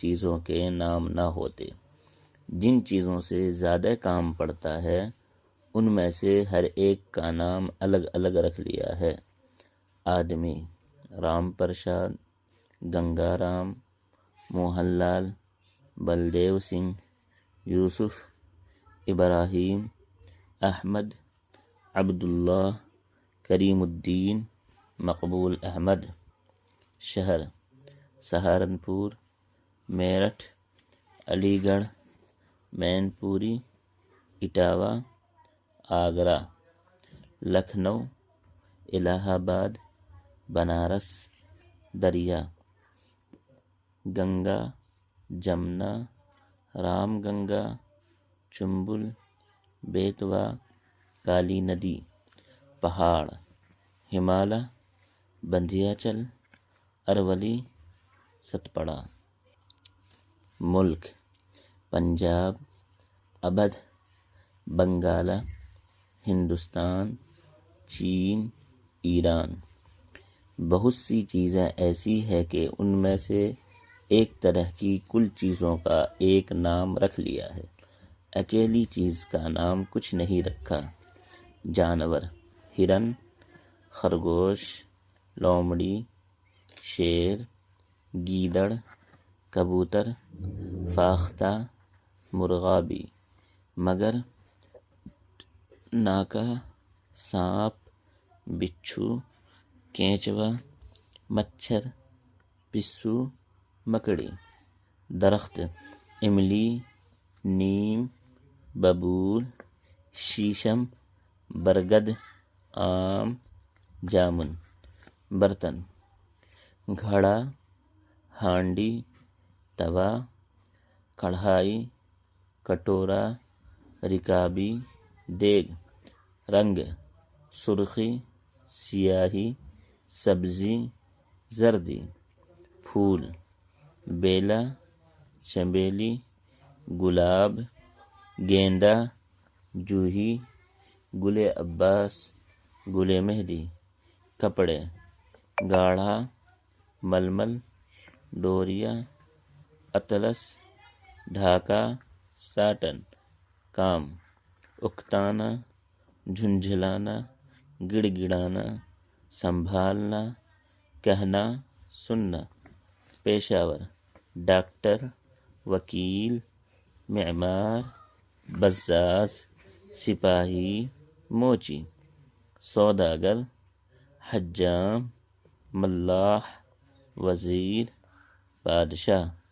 چیزوں کے نام نہ ہوتے۔ جن چیزوں سے زیادہ کام پڑتا ہے ان میں سے ہر ایک کا نام الگ الگ رکھ لیا ہے۔ آدمی: رام پرساد، گنگا رام، موہن لال، بلدیو سنگھ، یوسف، ابراہیم، احمد، عبداللہ، کریم الدین، مقبول احمد۔ شہر: سہارنپور، میرٹھ، علی گڑھ، مین پوری، اٹاوہ، آگرہ۔ لکھنؤ، الہ آباد، بنارس۔ دریا: گنگا، جمنا، رام گنگا، چنبل، بیتوا، کالی ندی۔ پہاڑ: ہمالیہ، وندھیا چل، ارولی، ستپڑا۔ ملک: پنجاب، اودھ، بنگالہ، ہندوستان، چین، ایران۔ بہت سی چیزیں ایسی ہے کہ ان میں سے ایک طرح کی کل چیزوں کا ایک نام رکھ لیا ہے، اکیلی چیز کا نام کچھ نہیں رکھا۔ جانور: ہرن، خرگوش، لومڑی، شیر، گیدڑ، کبوتر، فاختہ، مرغابی۔ مگر: ناکا، سانپ، بچھو، کینچوا، مچھر، پسو، مکڑی۔ درخت: املی، نیم، ببول، شیشم، برگد، آم، جامن۔ برتن: گھڑا، ہانڈی، توا، کڑھائی، کٹورا، رکابی، دیگ۔ رنگ: سرخی، سیاہی، سبزی، زردی۔ پھول: بیلا، چنبیلی، گلاب، گیندا، جوہی، گل عباس، گل مہندی۔ کپڑے: گاڑھا، ململ، ڈوریا، اطلس، ڈھاکا، ساٹن۔ کام: اکتانا، جھنجھلانا، گڑ گڑانا، سنبھالنا، کہنا، سننا۔ پیشہ ور: ڈاکٹر، وکیل، معمار، بزاز، سپاہی، موچی۔ سوداگر: حجام، ملاح، وزیر، بادشاہ۔